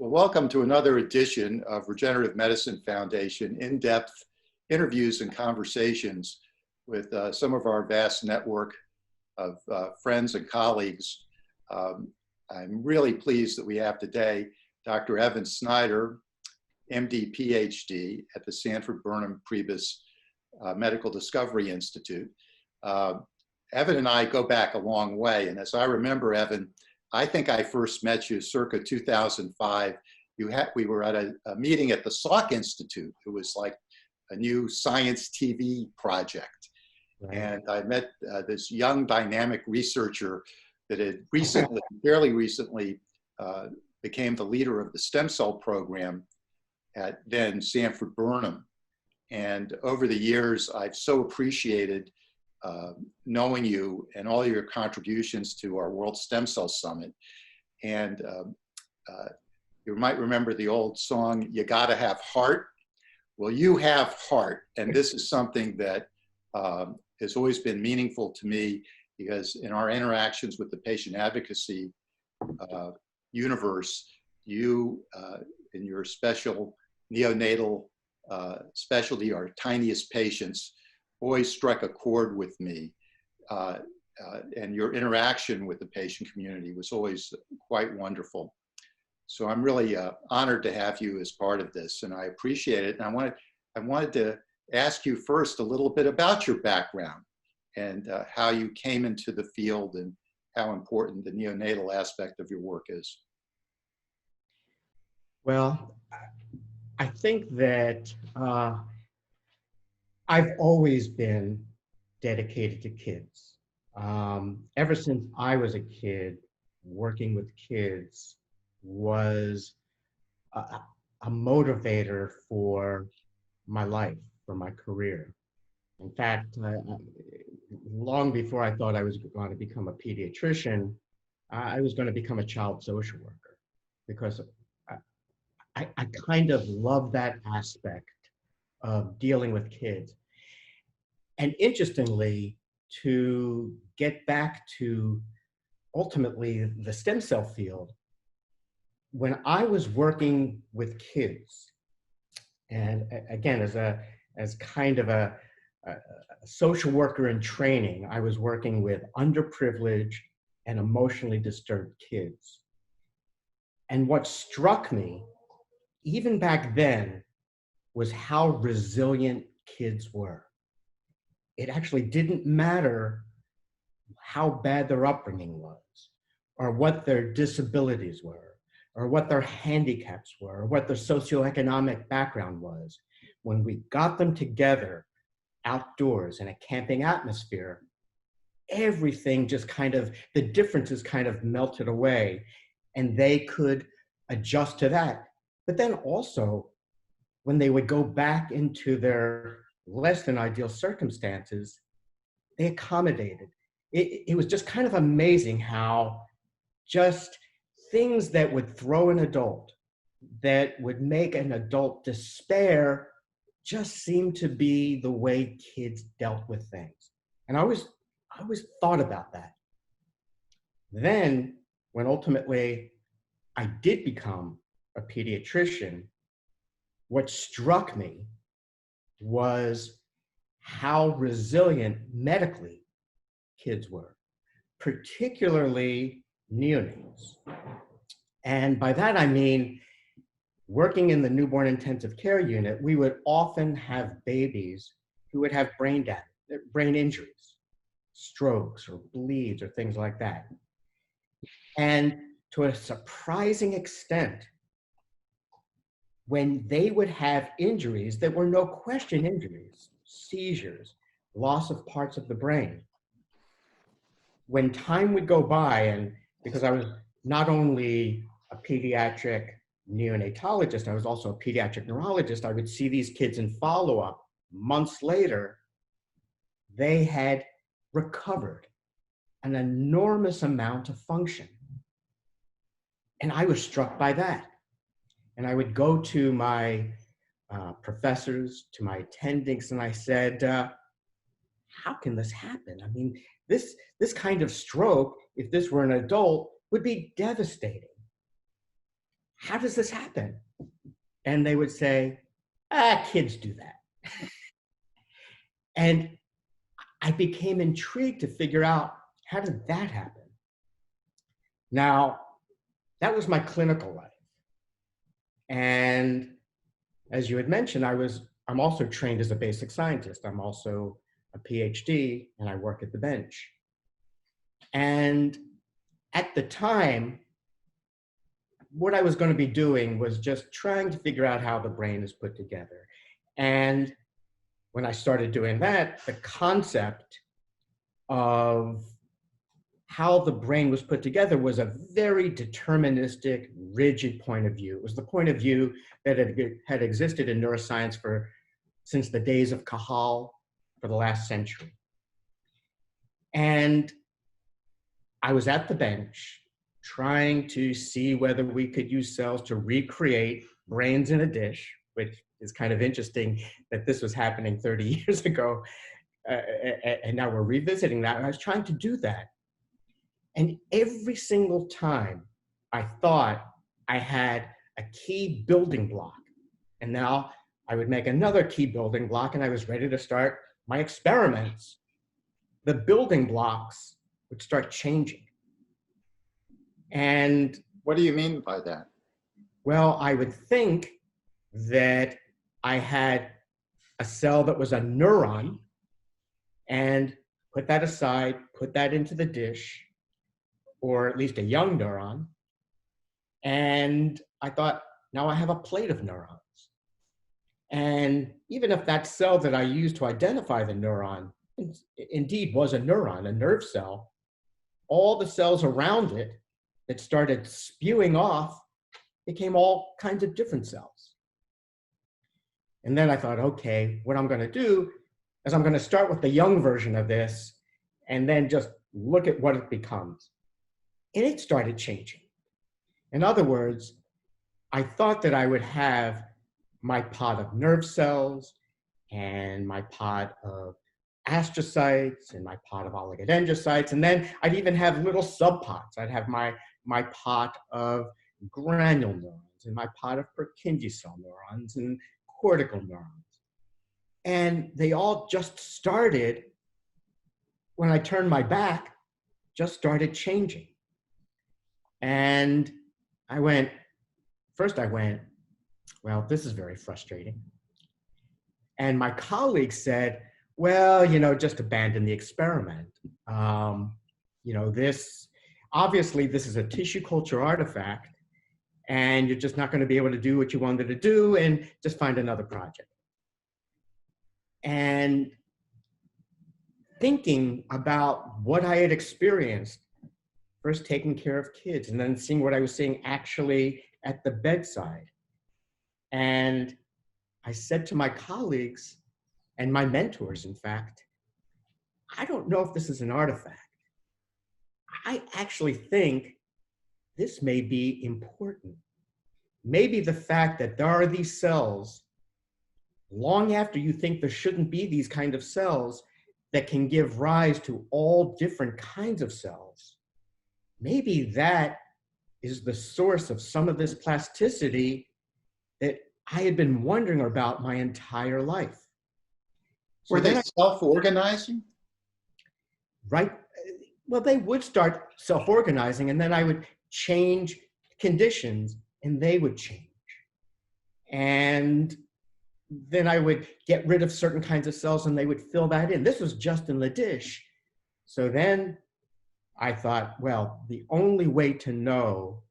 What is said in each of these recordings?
Well, welcome to another edition of Regenerative Medicine Foundation in-depth interviews and conversations with some of our vast network of friends and colleagues. I'm really pleased that we have today Dr. Evan Snyder, MD, PhD at the Sanford Burnham Medical Discovery Institute. Evan and I go back a long way, and as I remember, Evan, I think I first met you circa 2005. We were at a meeting at the Salk Institute. It was like a new science TV project. Right. And I met this young dynamic researcher that had fairly recently became the leader of the stem cell program at then Sanford Burnham. And over the years, I've so appreciated knowing you and all your contributions to our World Stem Cell Summit. And you might remember the old song, "You Gotta Have Heart." Well, you have heart, and this is something that has always been meaningful to me, because in our interactions with the patient advocacy universe, you in your special neonatal specialty, our tiniest patients, always struck a chord with me, and your interaction with the patient community was always quite wonderful. So I'm really honored to have you as part of this, and I appreciate it. And I wanted to ask you first a little bit about your background and how you came into the field and how important the neonatal aspect of your work is. Well, I think that I've always been dedicated to kids. Ever since I was a kid, working with kids was a motivator for my life, for my career. In fact, long before I thought I was going to become a pediatrician, I was going to become a child social worker, because I kind of love that aspect of dealing with kids. And interestingly, to get back to ultimately the stem cell field, when I was working with kids, and again, as kind of a social worker in training, I was working with underprivileged and emotionally disturbed kids. And what struck me, even back then, was how resilient kids were. It actually didn't matter how bad their upbringing was, or what their disabilities were, or what their handicaps were, or what their socioeconomic background was. When we got them together outdoors in a camping atmosphere, everything just the differences kind of melted away, and they could adjust to that. But then also, when they would go back into their less than ideal circumstances, they accommodated. It was just kind of amazing how just things that would throw an adult, that would make an adult despair, just seemed to be the way kids dealt with things. And I always thought about that. Then, when ultimately I did become a pediatrician, what struck me was how resilient medically kids were, particularly neonates. And by that I mean, working in the newborn intensive care unit, we would often have babies who would have brain injuries, strokes or bleeds or things like that. And to a surprising extent, when they would have injuries that were no question injuries, seizures, loss of parts of the brain, when time would go by, and because I was not only a pediatric neonatologist, I was also a pediatric neurologist, I would see these kids in follow-up months later, they had recovered an enormous amount of function. And I was struck by that. And I would go to my professors, to my attendings, and I said, how can this happen? I mean, this kind of stroke, if this were an adult, would be devastating. how does this happen? And they would say, kids do that. And I became intrigued to figure out, how did that happen? Now, that was my clinical life. And as you had mentioned, I'm also trained as a basic scientist. I'm also a PhD, and I work at the bench. And at the time, what I was going to be doing was just trying to figure out how the brain is put together. And when I started doing that, the concept of how the brain was put together was a very deterministic, rigid point of view. It was the point of view that had existed in neuroscience since the days of Cajal for the last century. And I was at the bench trying to see whether we could use cells to recreate brains in a dish, which is kind of interesting that this was happening 30 years ago. And now we're revisiting that. And I was trying to do that. And every single time I thought I had a key building block, and now I would make another key building block, and I was ready to start my experiments, the building blocks would start changing. And what do you mean by that? Well, I would think that I had a cell that was a neuron, and put that aside, put that into the dish, or at least a young neuron. And I thought, now I have a plate of neurons. And even if that cell that I used to identify the neuron indeed was a neuron, a nerve cell, all the cells around it that started spewing off became all kinds of different cells. And then I thought, okay, what I'm going to do is I'm going to start with the young version of this and then just look at what it becomes. And it started changing. In other words, I thought that I would have my pod of nerve cells and my pod of astrocytes and my pod of oligodendrocytes, and then I'd even have little subpods. I'd have my pod of granule neurons and my pod of Purkinje cell neurons and cortical neurons. And they all just started, when I turned my back, just started changing. And I went, well, this is very frustrating. And my colleagues said, well, just abandon the experiment. Obviously this is a tissue culture artifact, and you're just not going to be able to do what you wanted to do, and just find another project. And thinking about what I had experienced, first taking care of kids, and then seeing what I was seeing actually at the bedside. And I said to my colleagues and my mentors, in fact, I don't know if this is an artifact. I actually think this may be important. Maybe the fact that there are these cells long after you think there shouldn't be these kind of cells that can give rise to all different kinds of cells. Maybe that is the source of some of this plasticity that I had been wondering about my entire life. Were they self-organizing? Right. Well, they would start self-organizing, and then I would change conditions and they would change. And then I would get rid of certain kinds of cells and they would fill that in. This was just in the dish. So then I thought, well, the only way to know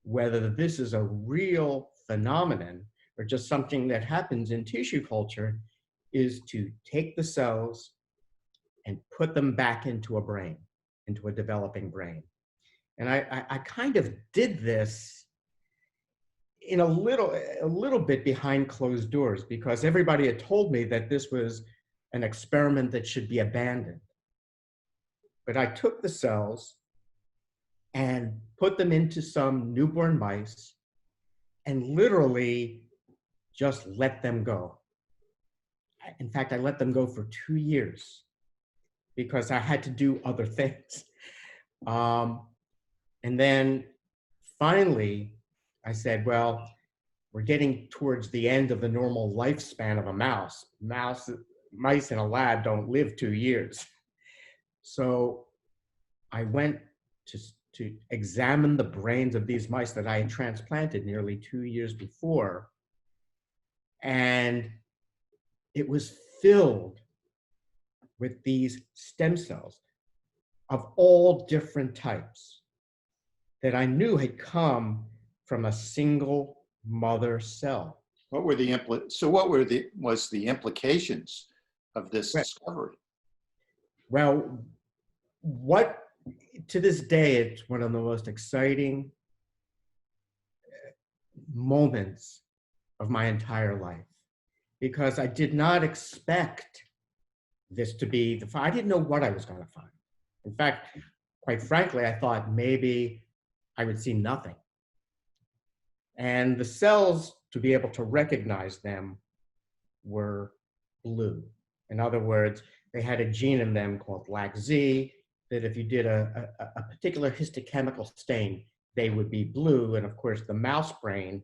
whether this is a real phenomenon or just something that happens in tissue culture is to take the cells and put them back into a brain, into a developing brain. And I kind of did this in a little bit behind closed doors, because everybody had told me that this was an experiment that should be abandoned. But I took the cells and put them into some newborn mice and literally just let them go. In fact, I let them go for 2 years because I had to do other things. And then finally, I said, well, we're getting towards the end of the normal lifespan of a mouse. Mice in a lab don't live 2 years. So I went to examine the brains of these mice that I had transplanted nearly 2 years before. And it was filled with these stem cells of all different types that I knew had come from a single mother cell. What were the was the implications of this discovery? Well, to this day, it's one of the most exciting moments of my entire life, because I did not expect this to be I didn't know what I was going to find. In fact, quite frankly, I thought maybe I would see nothing. And the cells, to be able to recognize them, were blue. In other words, they had a gene in them called LAC-Z, that if you did a particular histochemical stain, they would be blue. And of course, the mouse brain,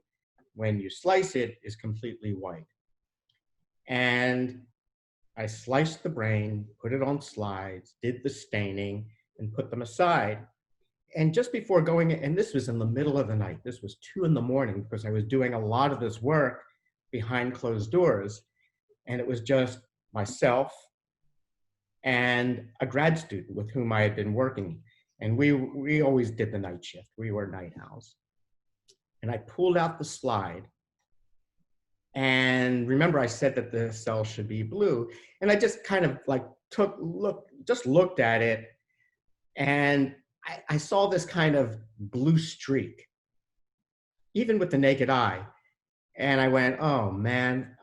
when you slice it, is completely white. And I sliced the brain, put it on slides, did the staining, and put them aside. And just before going, and this was in the middle of the night, this was 2 in the morning, because I was doing a lot of this work behind closed doors. And it was just myself and a grad student with whom I had been working. And we always did the night shift. We were night owls. And I pulled out the slide. And remember, I said that the cell should be blue. And I just kind of like looked at it. And I saw this kind of blue streak, even with the naked eye. And I went, oh man,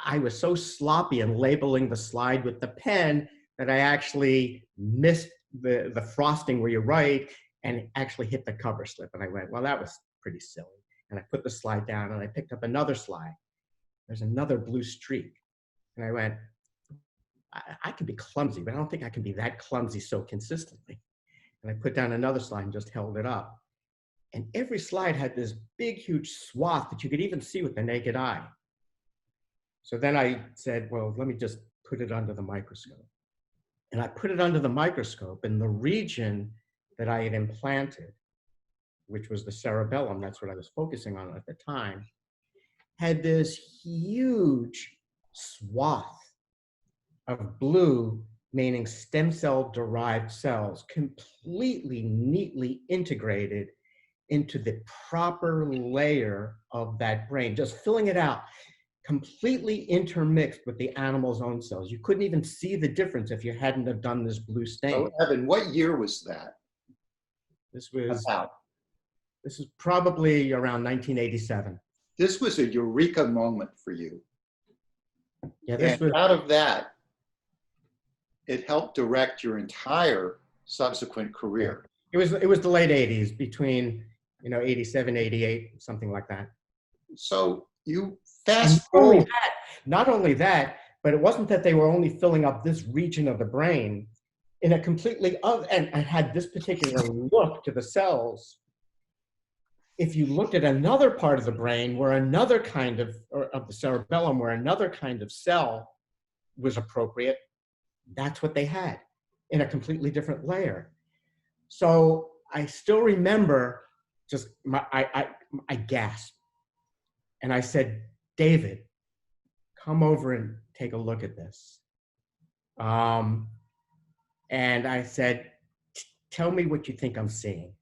I was so sloppy in labeling the slide with the pen that I actually missed the frosting where you write and actually hit the cover slip. And I went, well, that was pretty silly. And I put the slide down and I picked up another slide. There's another blue streak. And I went, I can be clumsy, but I don't think I can be that clumsy so consistently. And I put down another slide and just held it up. And every slide had this big, huge swath that you could even see with the naked eye. So then I said, well, let me just put it under the microscope. And I put it under the microscope, and the region that I had implanted, which was the cerebellum, that's what I was focusing on at the time, had this huge swath of blue, meaning stem cell derived cells, completely neatly integrated into the proper layer of that brain, just filling it out, completely intermixed with the animal's own cells. You couldn't even see the difference if you hadn't have done this blue stain. So Evan, what year was that? This was probably around 1987. This was a eureka moment for you. Yeah, this was out of that, it helped direct your entire subsequent career. It was the late 80s, between 87, 88, something like that. So you fast forward. forward. Not only that, but it wasn't that they were only filling up this region of the brain in a completely and had this particular look to the cells. If you looked at another part of the brain where another kind of the cerebellum, where another kind of cell was appropriate, that's what they had in a completely different layer. So I still remember just I gasped. And I said, David, come over and take a look at this. And I said, tell me what you think I'm seeing.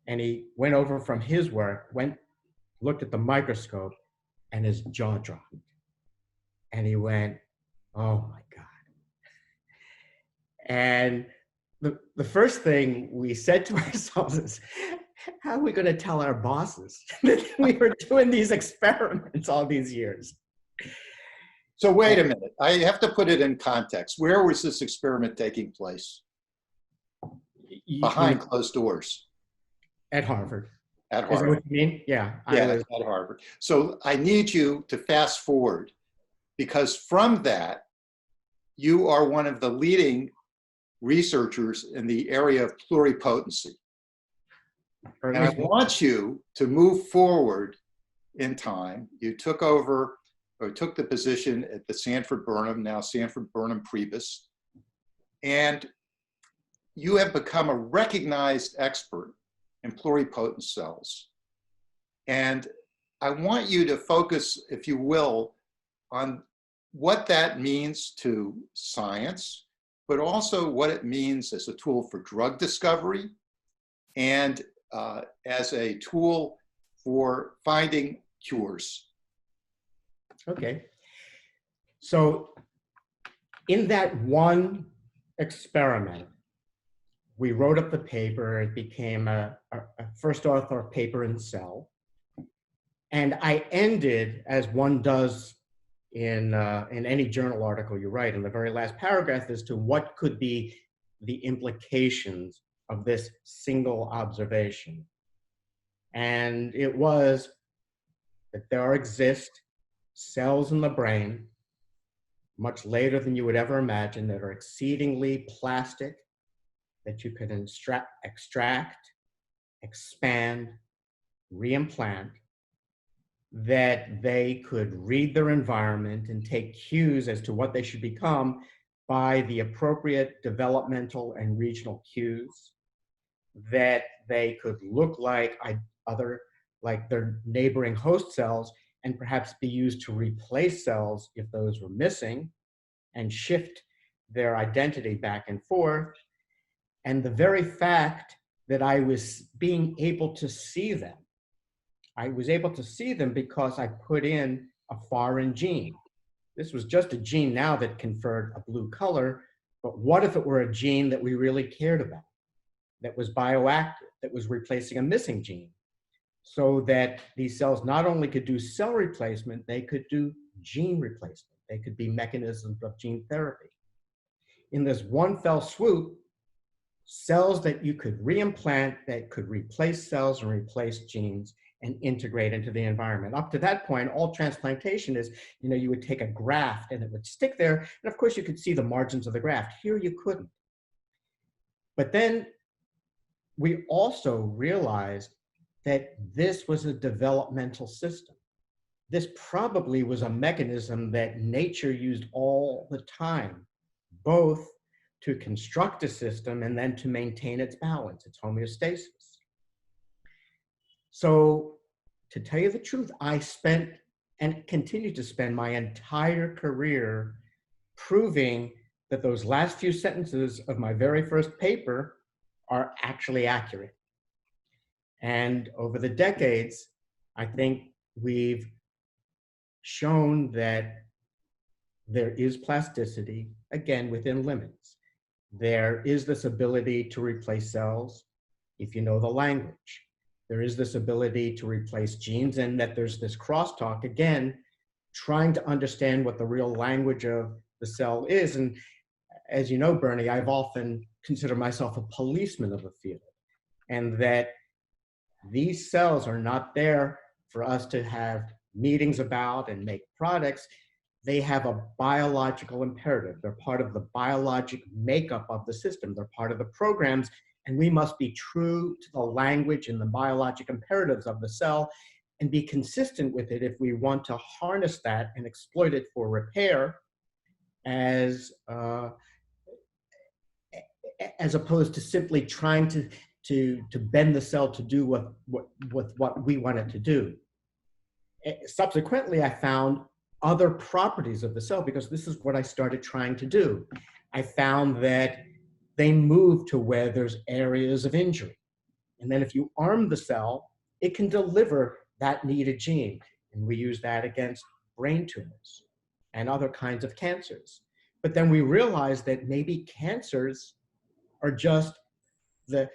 And he went over from his work, looked at the microscope, and his jaw dropped. And he went, oh my God. And the first thing we said to ourselves is, how are we going to tell our bosses that we were doing these experiments all these years? So wait a minute, I have to put it in context. Where was this experiment taking place? Behind closed doors. At Harvard. At Harvard. Is that what you mean? Yeah. Yeah, at Harvard. So I need you to fast forward, because from that, you are one of the leading researchers in the area of pluripotency. Or at And I least, want you to move forward in time. You took over or took the position at the Sanford Burnham, now Sanford Burnham Priebus, and you have become a recognized expert in pluripotent cells. And I want you to focus, if you will, on what that means to science, but also what it means as a tool for drug discovery and as a tool for finding cures. okay. So in that one experiment, we wrote up the paper. It became a first author paper in Cell. And I ended, as one does in any journal article you write, in the very last paragraph as to what could be the implications of this single observation. And it was that there exist cells in the brain, much later than you would ever imagine, that are exceedingly plastic, that you can extract, expand, reimplant, that they could read their environment and take cues as to what they should become by the appropriate developmental and regional cues, that they could look like their neighboring host cells and perhaps be used to replace cells if those were missing and shift their identity back and forth. And the very fact that I was being able to see them, I was able to see them because I put in a foreign gene. This was just a gene now that conferred a blue color, but what if it were a gene that we really cared about, that was bioactive, that was replacing a missing gene, so that these cells not only could do cell replacement, they could do gene replacement. They could be mechanisms of gene therapy. In this one fell swoop, cells that you could reimplant, that could replace cells and replace genes and integrate into the environment. Up to that point, all transplantation is, you would take a graft and it would stick there. And of course you could see the margins of the graft. Here you couldn't. But then we also realized that this was a developmental system. This probably was a mechanism that nature used all the time, both to construct a system and then to maintain its balance, its homeostasis. So to tell you the truth, I spent and continue to spend my entire career proving that those last few sentences of my very first paper are actually accurate. And over the decades, I think we've shown that there is plasticity, again, within limits. There is this ability to replace cells if you know the language. There is this ability to replace genes, and that there's this crosstalk, again, trying to understand what the real language of the cell is. And as you know, Bernie, I've often considered myself a policeman of the field, and that these cells are not there for us to have meetings about and make products. They have a biological imperative. They're part of the biologic makeup of the system. They're part of the programs, and we must be true to the language and the biologic imperatives of the cell and be consistent with it if we want to harness that and exploit it for repair as opposed to simply trying to bend the cell to do what we want it to do. Subsequently, I found other properties of the cell, because this is what I started trying to do. I found that they move to where there's areas of injury. And then if you arm the cell, it can deliver that needed gene. And we use that against brain tumors and other kinds of cancers. But then we realized that maybe cancers are just the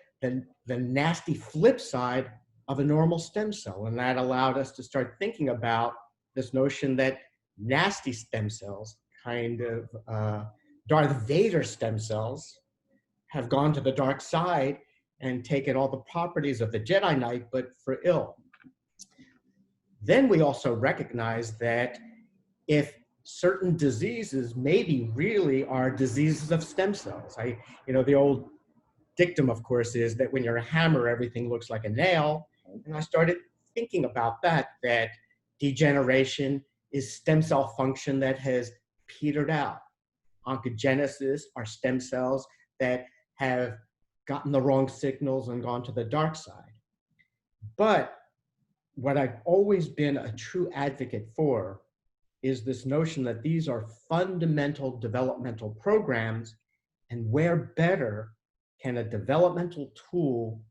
nasty flip side of a normal stem cell. And that allowed us to start thinking about this notion that nasty stem cells, kind of Darth Vader stem cells, have gone to the dark side and taken all the properties of the Jedi Knight, but for ill. Then we also recognize that if certain diseases maybe really are diseases of stem cells, the old dictum, of course, is that when you're a hammer, everything looks like a nail. And I started thinking about that degeneration is stem cell function that has petered out. Oncogenesis are stem cells that have gotten the wrong signals and gone to the dark side. But what I've always been a true advocate for is this notion that these are fundamental developmental programs, and where better can a developmental tool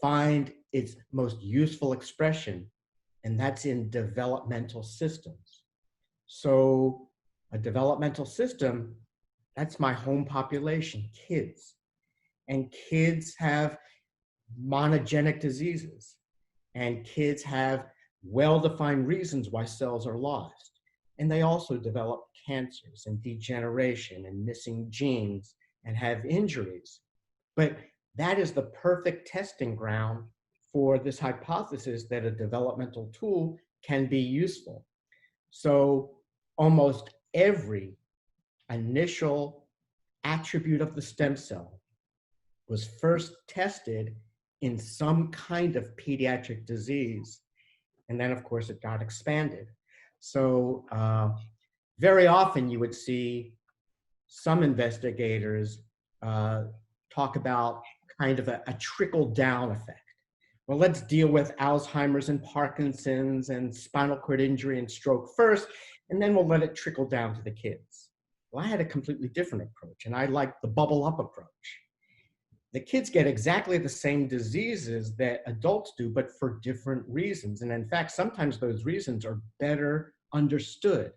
find its most useful expression, and that's in developmental systems. So a developmental system, that's my home population, kids. And kids have monogenic diseases, and kids have well-defined reasons why cells are lost. And they also develop cancers and degeneration and missing genes and have injuries. But that is the perfect testing ground for this hypothesis that a developmental tool can be useful. So almost every initial attribute of the stem cell was first tested in some kind of pediatric disease. And then, of course, it got expanded. So very often you would see some investigators talk about kind of a trickle-down effect. Well, let's deal with Alzheimer's and Parkinson's and spinal cord injury and stroke first, and then we'll let it trickle down to the kids. Well, I had a completely different approach, and I liked the bubble-up approach. The kids get exactly the same diseases that adults do, but for different reasons. And in fact, sometimes those reasons are better understood.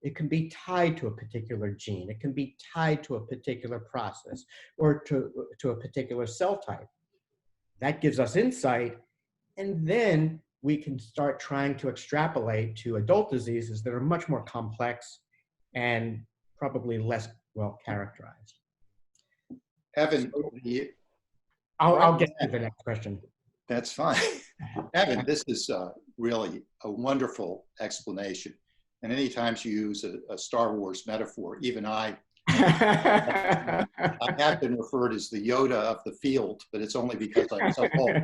It can be tied to a particular gene. It can be tied to a particular process or to a particular cell type. That gives us insight, and then we can start trying to extrapolate to adult diseases that are much more complex and probably less well characterized. Evan, I'll get to the next question. That's fine. Evan, this is really a wonderful explanation. And anytime you use a Star Wars metaphor, even I have been referred as the Yoda of the field, but it's only because I'm so old.